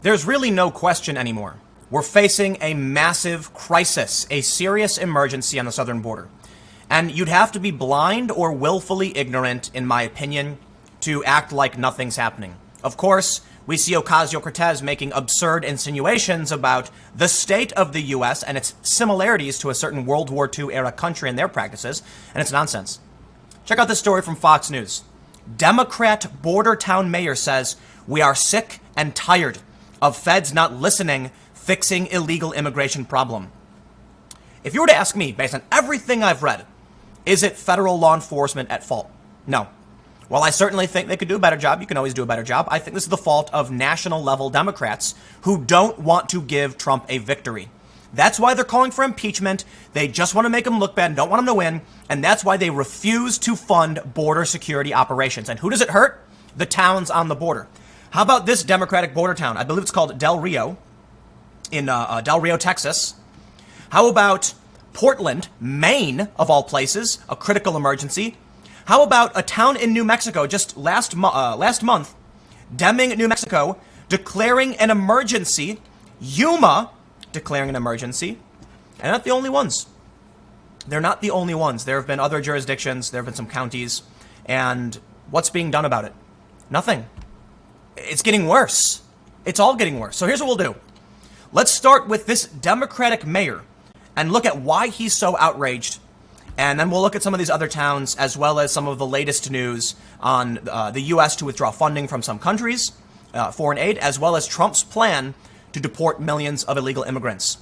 There's really no question anymore. We're facing a massive crisis, a serious emergency on the southern border. And you'd have to be blind or willfully ignorant, in my opinion, to act like nothing's happening. Of course, we see Ocasio-Cortez making absurd insinuations about the state of the U.S. and its similarities to a certain World War II era country and their practices, and it's nonsense. Check out this story from Fox News. Democrat border town mayor says, "We are sick and tired of feds not listening, fixing illegal immigration problem." If you were to ask me, based on everything I've read, is it federal law enforcement at fault? No. While I certainly think they could do a better job, you can always do a better job, I think this is the fault of national level Democrats who don't want to give Trump a victory. That's why they're calling for impeachment. They just want to make him look bad and don't want him to win. And that's why they refuse to fund border security operations. And who does it hurt? The towns on the border. How about this Democratic border town? I believe it's called Del Rio in Del Rio, Texas. How about Portland, Maine, of all places, a critical emergency? How about a town in New Mexico just last month, Deming, New Mexico, declaring an emergency, Yuma declaring an emergency, and they're not the only ones. They're not the only ones. There have been other jurisdictions, there have been some counties, and what's being done about it? Nothing. It's getting worse. It's all getting worse. So here's what we'll do. Let's start with this Democratic mayor and look at why he's so outraged. And then we'll look at some of these other towns, as well as some of the latest news on the U.S. to withdraw funding from some countries, foreign aid, as well as Trump's plan to deport millions of illegal immigrants.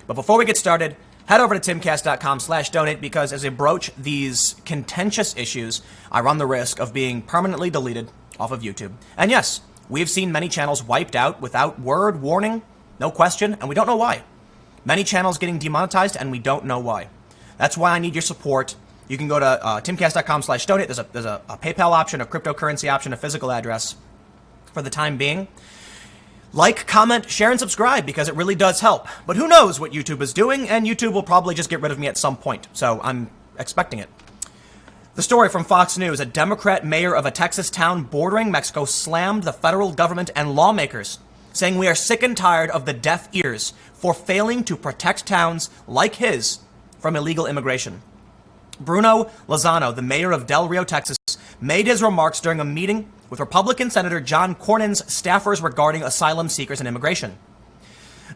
But before we get started, head over to timcast.com/donate, because as I broach these contentious issues, I run the risk of being permanently deleted off of YouTube. And yes, we've seen many channels wiped out without word, warning, no question, and we don't know why. Many channels getting demonetized, and we don't know why. That's why I need your support. You can go to timcast.com/donate. There's a PayPal option, a cryptocurrency option, a physical address for the time being. Like, comment, share, and subscribe, because it really does help. But who knows what YouTube is doing, and YouTube will probably just get rid of me at some point. So I'm expecting it. The story from Fox News: a Democrat mayor of a Texas town bordering Mexico slammed the federal government and lawmakers, saying we are sick and tired of the deaf ears for failing to protect towns like his from illegal immigration. Bruno Lozano, the mayor of Del Rio, Texas, made his remarks during a meeting with Republican Senator John Cornyn's staffers regarding asylum seekers and immigration.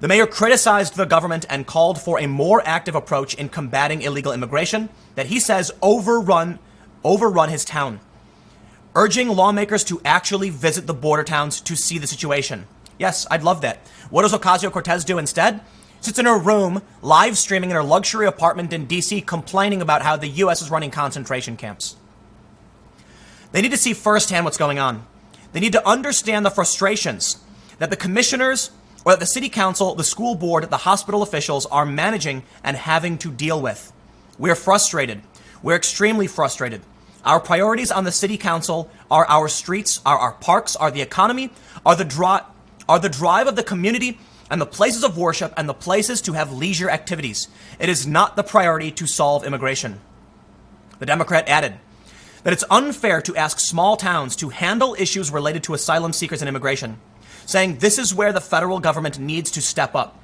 The mayor criticized the government and called for a more active approach in combating illegal immigration that he says overrun his town, urging lawmakers to actually visit the border towns to see the situation. Yes, I'd love that. What does Ocasio-Cortez do instead? Sits in her room, live streaming in her luxury apartment in D.C., complaining about how the U.S. is running concentration camps. They need to see firsthand what's going on. They need to understand the frustrations that the commissioners, or that the city council, the school board, the hospital officials are managing and having to deal with. We're frustrated. We're extremely frustrated. Our priorities on the city council are our streets, are our parks, are the economy, are the drive of the community, and the places of worship, and the places to have leisure activities. It is not the priority to solve immigration. The Democrat added that it's unfair to ask small towns to handle issues related to asylum seekers and immigration, saying this is where the federal government needs to step up.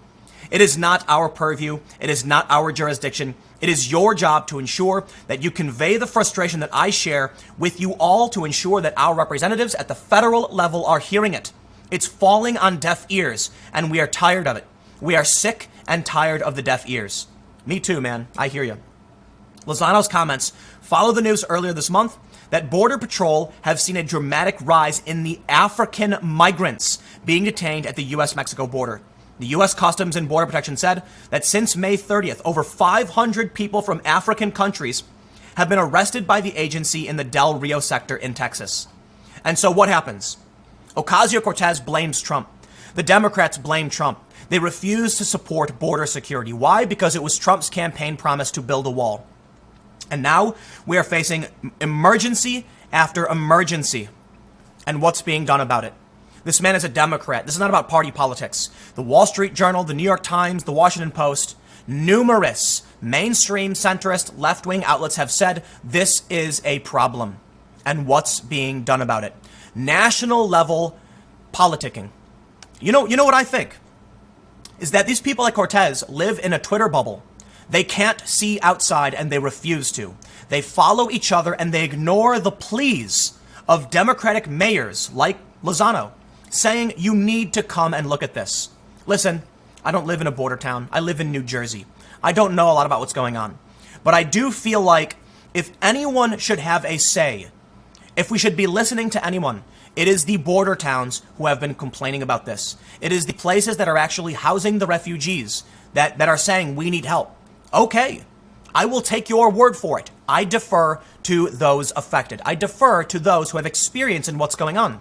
It is not our purview. It is not our jurisdiction. It is your job to ensure that you convey the frustration that I share with you all, to ensure that our representatives at the federal level are hearing it. It's falling on deaf ears, and we are tired of it. We are sick and tired of the deaf ears. Me too, man. I hear you. Lozano's comments follow the news earlier this month that Border Patrol have seen a dramatic rise in the African migrants being detained at the U.S.-Mexico border. The U.S. Customs and Border Protection said that since May 30th, over 500 people from African countries have been arrested by the agency in the Del Rio sector in Texas. And so what happens? Ocasio-Cortez blames Trump. The Democrats blame Trump. They refuse to support border security. Why? Because it was Trump's campaign promise to build a wall. And now we are facing emergency after emergency. And what's being done about it? This man is a Democrat. This is not about party politics. The Wall Street Journal, the New York Times, the Washington Post, numerous mainstream centrist left-wing outlets have said this is a problem. And what's being done about it? National level politicking. You know what I think? Is that these people like Cortez live in a Twitter bubble. They can't see outside and they refuse to. They follow each other and they ignore the pleas of Democratic mayors like Lozano saying you need to come and look at this. Listen, I don't live in a border town. I live in New Jersey. I don't know a lot about what's going on. But I do feel like if anyone should have a say, if we should be listening to anyone, it is the border towns who have been complaining about this. It is the places that are actually housing the refugees that are saying we need help. Okay, I will take your word for it. I defer to those affected. I defer to those who have experience in what's going on.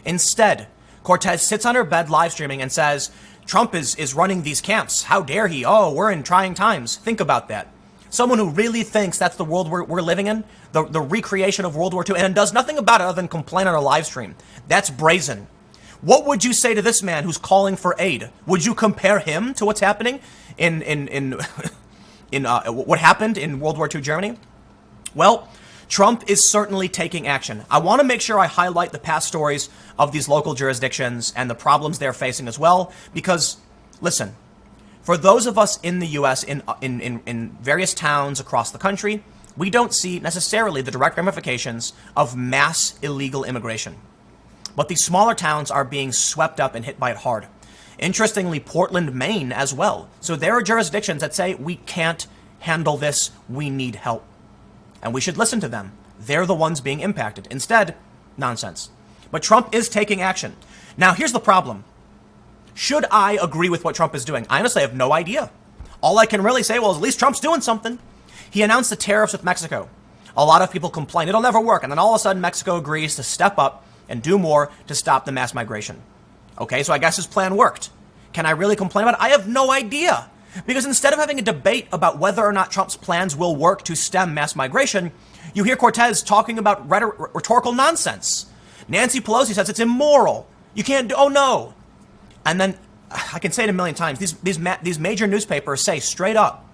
Instead, Cortez sits on her bed live streaming and says, Trump is running these camps. How dare he? Oh, we're in trying times. Think about that. Someone who really thinks that's the world we're living in, the recreation of World War II, and does nothing about it other than complain on a live stream. That's brazen. What would you say to this man who's calling for aid? Would you compare him to what's happening in what happened in World War II Germany? Well, Trump is certainly taking action. I want to make sure I highlight the past stories of these local jurisdictions and the problems they're facing as well, because, listen, for those of us in the U.S., in various towns across the country, we don't see necessarily the direct ramifications of mass illegal immigration. But these smaller towns are being swept up and hit by it hard. Interestingly, Portland, Maine as well. So there are jurisdictions that say we can't handle this, we need help. And we should listen to them. They're the ones being impacted. Instead, nonsense. But Trump is taking action. Now, here's the problem. Should I agree with what Trump is doing? I honestly have no idea. All I can really say, well, at least Trump's doing something. He announced the tariffs with Mexico. A lot of people complain it'll never work. And then all of a sudden, Mexico agrees to step up and do more to stop the mass migration. Okay, so I guess his plan worked. Can I really complain about it? I have no idea. Because instead of having a debate about whether or not Trump's plans will work to stem mass migration, you hear Cortez talking about rhetorical nonsense. Nancy Pelosi says it's immoral. You can't do, oh no. And then, I can say it a million times, these major newspapers say straight up,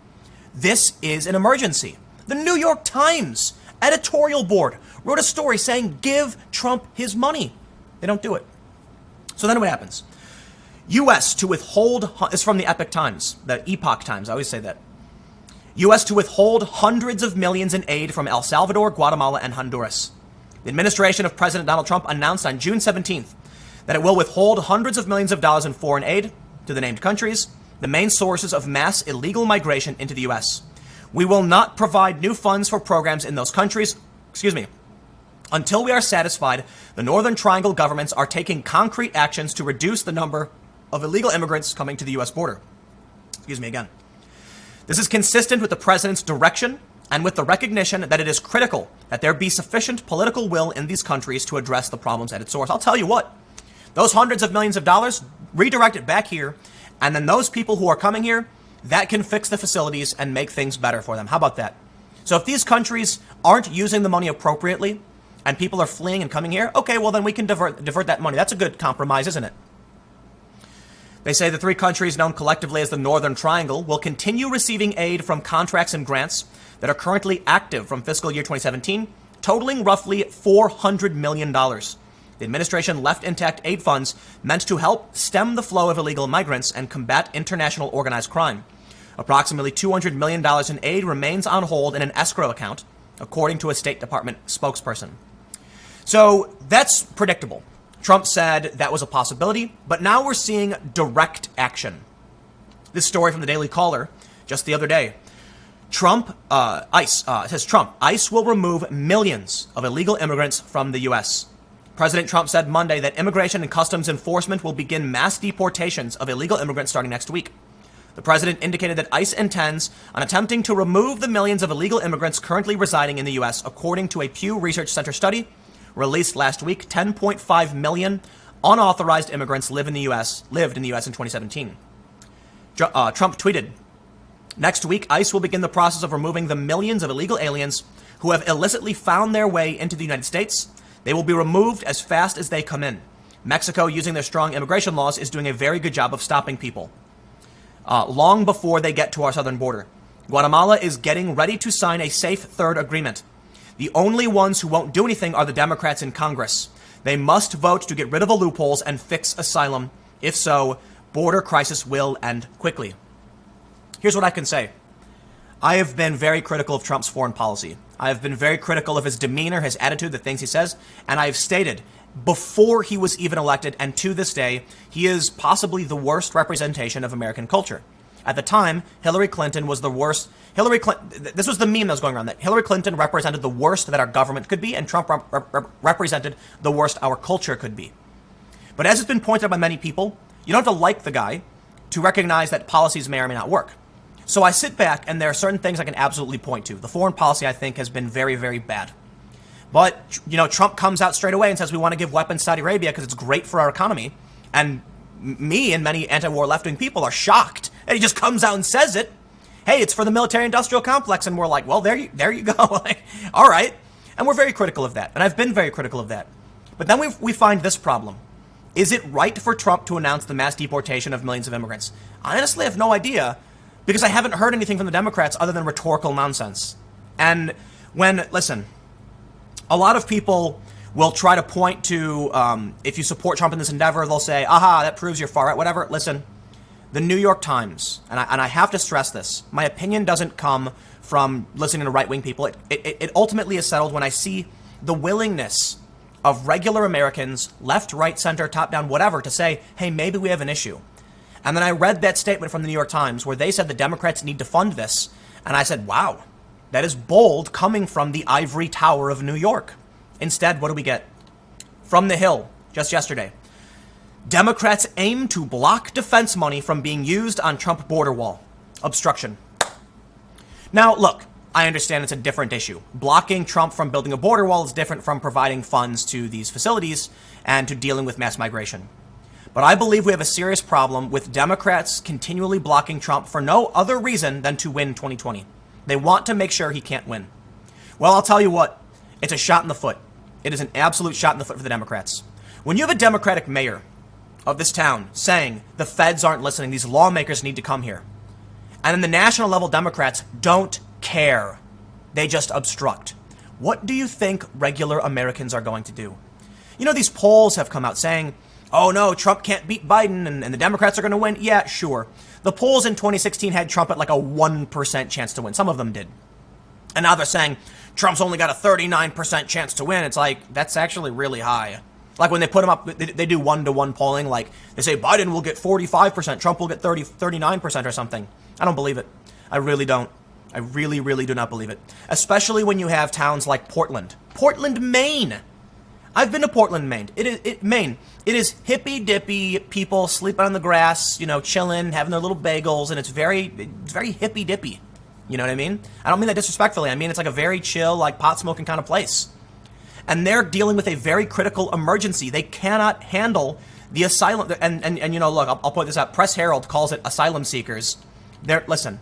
this is an emergency. The New York Times editorial board wrote a story saying give Trump his money. They don't do it. So then what happens? U.S. to withhold, it's from the Epoch Times, the Epoch Times, I always say that. U.S. to withhold hundreds of millions in aid from El Salvador, Guatemala, and Honduras. The administration of President Donald Trump announced on June 17th that it will withhold hundreds of millions of dollars in foreign aid to the named countries, the main sources of mass illegal migration into the U.S. We will not provide new funds for programs in those countries, until we are satisfied the Northern Triangle governments are taking concrete actions to reduce the number of illegal immigrants coming to the U.S. border. This is consistent with the president's direction and with the recognition that it is critical that there be sufficient political will in these countries to address the problems at its source. I'll tell you what, those hundreds of millions of dollars, redirect it back here, and then those people who are coming here, that can fix the facilities and make things better for them. How about that? So if these countries aren't using the money appropriately and people are fleeing and coming here, okay, well then we can divert that money. That's a good compromise, isn't it? They say the three countries known collectively as the Northern Triangle will continue receiving aid from contracts and grants that are currently active from fiscal year 2017, totaling roughly $400 million. The administration left intact aid funds meant to help stem the flow of illegal migrants and combat international organized crime. Approximately $200 million in aid remains on hold in an escrow account, according to a State Department spokesperson. So that's predictable. Trump said that was a possibility, but now we're seeing direct action. This story from the Daily Caller just the other day. ICE will remove millions of illegal immigrants from the U.S. President Trump said Monday that Immigration and Customs Enforcement will begin mass deportations of illegal immigrants starting next week. The president indicated that ICE intends on attempting to remove the millions of illegal immigrants currently residing in the U.S., according to a Pew Research Center study released last week. 10.5 million unauthorized immigrants lived in the U.S. in 2017. Trump tweeted, "Next week, ICE will begin the process of removing the millions of illegal aliens who have illicitly found their way into the United States. They will be removed as fast as they come in. Mexico, using their strong immigration laws, is doing a very good job of stopping people long before they get to our southern border. Guatemala is getting ready to sign a safe third agreement. The only ones who won't do anything are the Democrats in Congress. They must vote to get rid of the loopholes and fix asylum If so, border crisis will end quickly. Here's what I can say. I have been very critical of Trump's foreign policy. I have been very critical of his demeanor, his attitude, the things he says, and I have stated before he was even elected, and to this day, he is possibly the worst representation of American culture. At the time, Hillary Clinton was the worst. This was the meme that was going around, that Hillary Clinton represented the worst that our government could be, and Trump represented the worst our culture could be. But as has been pointed out by many people, you don't have to like the guy to recognize that policies may or may not work. So I sit back, and there are certain things I can absolutely point to. The foreign policy, I think, has been very, very bad. But, Trump comes out straight away and says we want to give weapons to Saudi Arabia because it's great for our economy. And me and many anti-war left-wing people are shocked. And he just comes out and says it. Hey, it's for the military-industrial complex. And we're like, well, there you go. Like, all right. And we're very critical of that. And I've been very critical of that. But then we find this problem. Is it right for Trump to announce the mass deportation of millions of immigrants? I honestly have no idea, because I haven't heard anything from the Democrats other than rhetorical nonsense. And listen, a lot of people will try to point to, if you support Trump in this endeavor, they'll say, aha, that proves you're far right, whatever. Listen, the New York Times, and I have to stress this, my opinion doesn't come from listening to right-wing people. It ultimately is settled when I see the willingness of regular Americans, left, right, center, top, down, whatever, to say, hey, maybe we have an issue. And then I read that statement from the New York Times where they said the Democrats need to fund this. And I said, wow, that is bold coming from the ivory tower of New York. Instead, what do we get? From the Hill, just yesterday. Democrats aim to block defense money from being used on Trump border wall. Obstruction. Now, look, I understand it's a different issue. Blocking Trump from building a border wall is different from providing funds to these facilities and to dealing with mass migration. But I believe we have a serious problem with Democrats continually blocking Trump for no other reason than to win 2020. They want to make sure he can't win. Well, I'll tell you what, it's a shot in the foot. It is an absolute shot in the foot for the Democrats. When you have a Democratic mayor of this town saying the feds aren't listening, these lawmakers need to come here, and then the national level Democrats don't care, they just obstruct, what do you think regular Americans are going to do? These polls have come out saying, oh no, Trump can't beat Biden and the Democrats are going to win. Yeah, sure. The polls in 2016 had Trump at like a 1% chance to win. Some of them did. And now they're saying Trump's only got a 39% chance to win. It's like, that's actually really high. Like when they put him up, they do 1-to-1 polling. Like they say Biden will get 45%, Trump will get 39% or something. I don't believe it. I really don't. I really, really do not believe it. Especially when you have towns like Portland, Maine. I've been to Portland, Maine. Maine. It is hippy-dippy people sleeping on the grass, chilling, having their little bagels, and it's very hippy-dippy. You know what I mean? I don't mean that disrespectfully. I mean it's like a very chill, like pot-smoking kind of place. And they're dealing with a very critical emergency. They cannot handle the asylum. And look, I'll point this out. Press Herald calls it asylum seekers. Listen.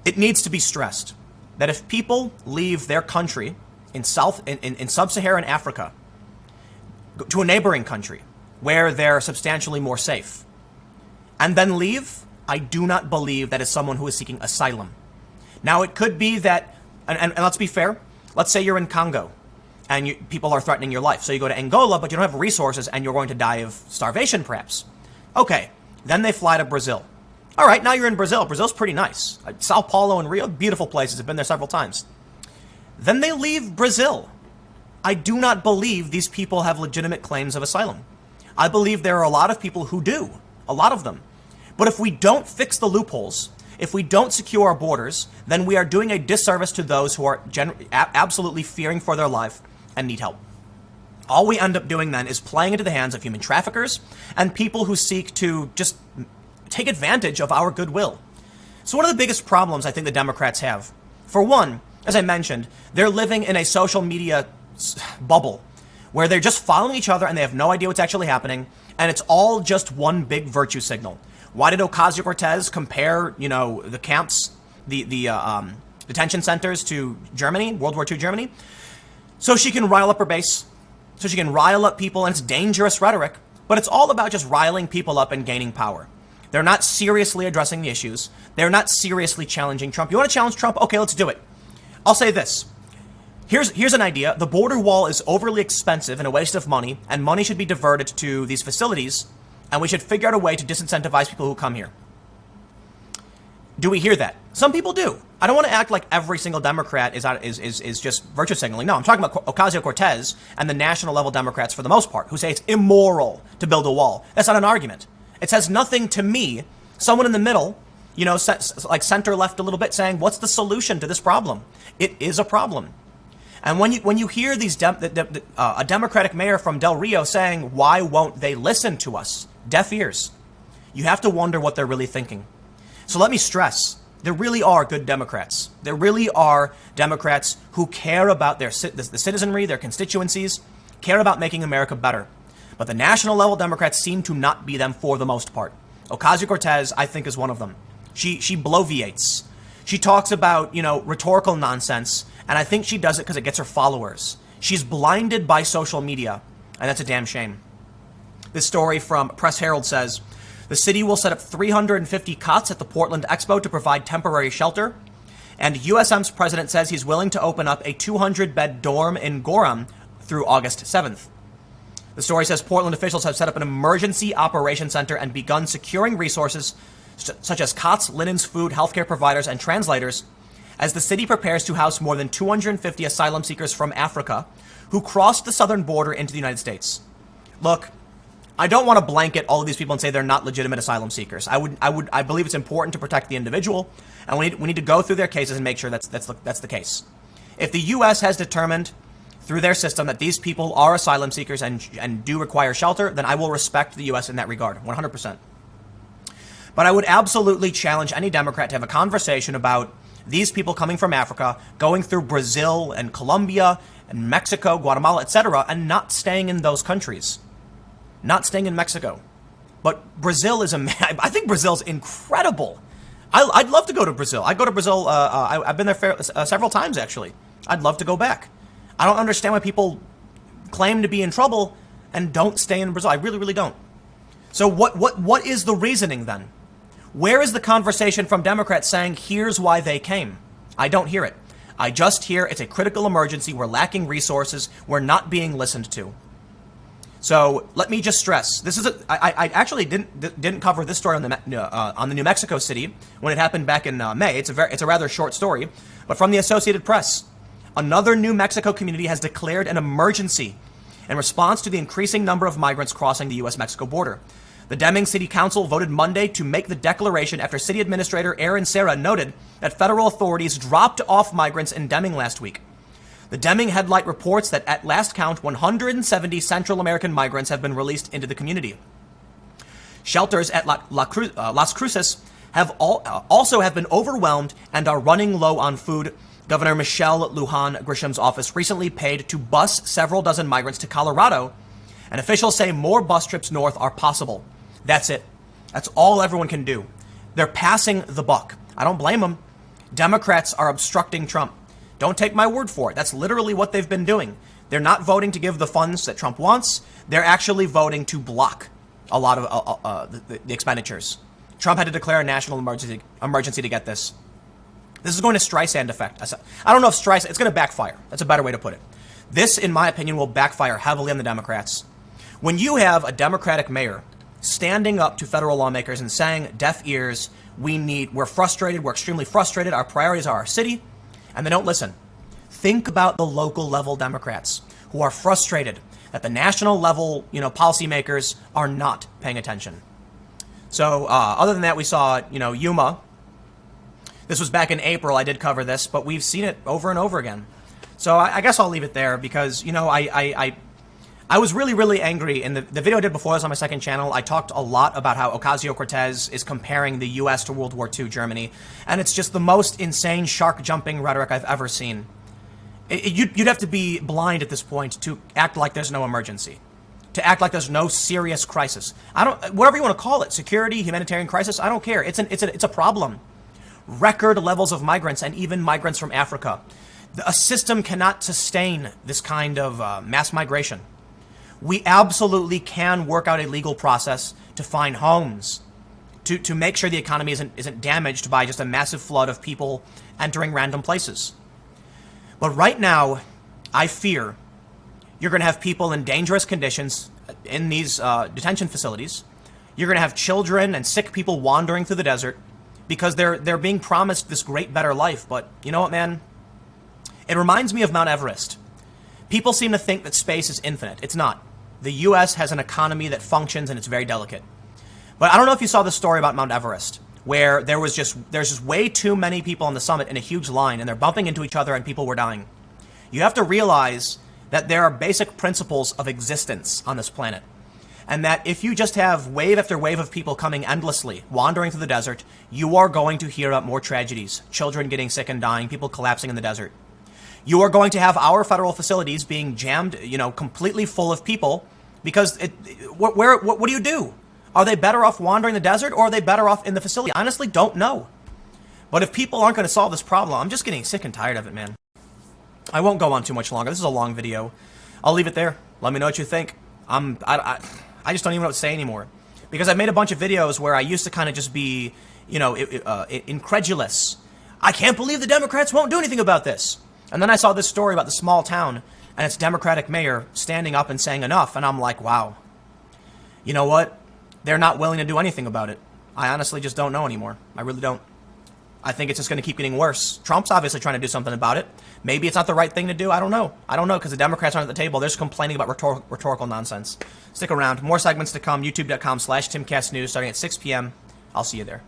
It needs to be stressed that if people leave their country in sub-Saharan Africa to a neighboring country where they're substantially more safe and then leave, I do not believe that is someone who is seeking asylum. Now, it could be that, and let's be fair, let's say you're in Congo and people are threatening your life. So you go to Angola, but you don't have resources and you're going to die of starvation, perhaps. Okay, then they fly to Brazil. All right, now you're in Brazil. Brazil's pretty nice. Sao Paulo and Rio, beautiful places. I've been there several times. Then they leave Brazil. I do not believe these people have legitimate claims of asylum. I believe there are a lot of people who do, a lot of them. But if we don't fix the loopholes, if we don't secure our borders, then we are doing a disservice to those who are absolutely fearing for their life and need help. All we end up doing then is playing into the hands of human traffickers and people who seek to just take advantage of our goodwill. So one of the biggest problems I think the Democrats have, for one, as I mentioned, they're living in a social media bubble where they're just following each other and they have no idea what's actually happening, and it's all just one big virtue signal. Why did Ocasio-Cortez compare, the camps, the detention centers to Germany, World War II Germany? So she can rile up her base, so she can rile up people, and it's dangerous rhetoric, but it's all about just riling people up and gaining power. They're not seriously addressing the issues. They're not seriously challenging Trump. You want to challenge Trump? Okay, let's do it. I'll say this. Here's an idea. The border wall is overly expensive and a waste of money, and money should be diverted to these facilities, and we should figure out a way to disincentivize people who come here. Do we hear that? Some people do. I don't want to act like every single Democrat is just virtue signaling. No, I'm talking about Ocasio-Cortez and the national level Democrats for the most part, who say it's immoral to build a wall. That's not an argument. It says nothing to me. Someone in the middle, like center left a little bit, saying, what's the solution to this problem? It is a problem. And when you hear these a Democratic mayor from Del Rio saying, why won't they listen to us? Deaf ears. You have to wonder what they're really thinking. So let me stress, there really are good Democrats. There really are Democrats who care about the citizenry, their constituencies, care about making America better. But the national level Democrats seem to not be them for the most part. Ocasio-Cortez, I think, is one of them. She bloviates. She talks about, rhetorical nonsense, and I think she does it because it gets her followers. She's blinded by social media, and that's a damn shame. This story from Press Herald says, the city will set up 350 cots at the Portland Expo to provide temporary shelter, and USM's president says he's willing to open up a 200-bed dorm in Gorham through August 7th. The story says Portland officials have set up an emergency operations center and begun securing resources such as cots, linens, food, healthcare providers, and translators, as the city prepares to house more than 250 asylum seekers from Africa who crossed the southern border into the United States. Look, I don't want to blanket all of these people and say they're not legitimate asylum seekers. I believe it's important to protect the individual, and we need to go through their cases and make sure that's the case. If the U.S. has determined through their system that these people are asylum seekers and do require shelter, then I will respect the U.S. in that regard, 100%. But I would absolutely challenge any Democrat to have a conversation about these people coming from Africa, going through Brazil and Colombia and Mexico, Guatemala, etc., and not staying in those countries. Not staying in Mexico. But Brazil I think Brazil's incredible. I'd love to go to Brazil. I go to Brazil, I've been there several times, actually. I'd love to go back. I don't understand why people claim to be in trouble and don't stay in Brazil. I really, really don't. So what is the reasoning then? Where is the conversation from Democrats saying, here's why they came? I don't hear it. I just hear it's a critical emergency. We're lacking resources. We're not being listened to. So let me just stress, this is I actually didn't cover this story on the New Mexico City when it happened back in May. It's a rather short story, but from the Associated Press, another New Mexico community has declared an emergency in response to the increasing number of migrants crossing the U.S.-Mexico border. The Deming City Council voted Monday to make the declaration after City Administrator Aaron Serra noted that federal authorities dropped off migrants in Deming last week. The Deming Headlight reports that at last count, 170 Central American migrants have been released into the community. Shelters at Las Cruces also have been overwhelmed and are running low on food. Governor Michelle Lujan Grisham's office recently paid to bus several dozen migrants to Colorado, and officials say more bus trips north are possible. That's it. That's all everyone can do. They're passing the buck. I don't blame them. Democrats are obstructing Trump. Don't take my word for it. That's literally what they've been doing. They're not voting to give the funds that Trump wants. They're actually voting to block a lot of the expenditures. Trump had to declare a national emergency to get this. This is going to Streisand effect. I don't know if Streisand, it's going to backfire. That's a better way to put it. This, in my opinion, will backfire heavily on the Democrats. When you have a Democratic mayor standing up to federal lawmakers and saying, deaf ears, we're frustrated, we're extremely frustrated, our priorities are our city, and they don't listen. Think about the local level Democrats who are frustrated that the national level, policymakers are not paying attention. So other than that, we saw, Yuma. This was back in April. I did cover this, but we've seen it over and over again. So I guess I'll leave it there because, I was really, really angry. In the video I did before this on my second channel, I talked a lot about how Ocasio-Cortez is comparing the U.S. to World War II Germany. And it's just the most insane shark-jumping rhetoric I've ever seen. You'd have to be blind at this point to act like there's no emergency, to act like there's no serious crisis. Whatever you want to call it, security, humanitarian crisis, I don't care. It's a problem. Record levels of migrants and even migrants from Africa. A system cannot sustain this kind of mass migration. We absolutely can work out a legal process to find homes, to make sure the economy isn't damaged by just a massive flood of people entering random places. But right now, I fear you're going to have people in dangerous conditions in these detention facilities. You're going to have children and sick people wandering through the desert because they're being promised this great, better life. But you know what, man? It reminds me of Mount Everest. People seem to think that space is infinite. It's not. The U.S. has an economy that functions and it's very delicate. But I don't know if you saw the story about Mount Everest, where there's just way too many people on the summit in a huge line and they're bumping into each other and people were dying. You have to realize that there are basic principles of existence on this planet. And that if you just have wave after wave of people coming endlessly, wandering through the desert, you are going to hear about more tragedies. Children getting sick and dying, people collapsing in the desert. You are going to have our federal facilities being jammed, completely full of people because what do you do? Are they better off wandering the desert or are they better off in the facility? I honestly don't know. But if people aren't going to solve this problem, I'm just getting sick and tired of it, man. I won't go on too much longer. This is a long video. I'll leave it there. Let me know what you think. I just don't even know what to say anymore. Because I've made a bunch of videos where I used to kind of just be, incredulous. I can't believe the Democrats won't do anything about this. And then I saw this story about the small town and its Democratic mayor standing up and saying enough. And I'm like, wow. You know what? They're not willing to do anything about it. I honestly just don't know anymore. I really don't. I think it's just going to keep getting worse. Trump's obviously trying to do something about it. Maybe it's not the right thing to do. I don't know. Because the Democrats aren't at the table. They're just complaining about rhetorical nonsense. Stick around. More segments to come. YouTube.com/TimCastNews starting at 6 p.m. I'll see you there.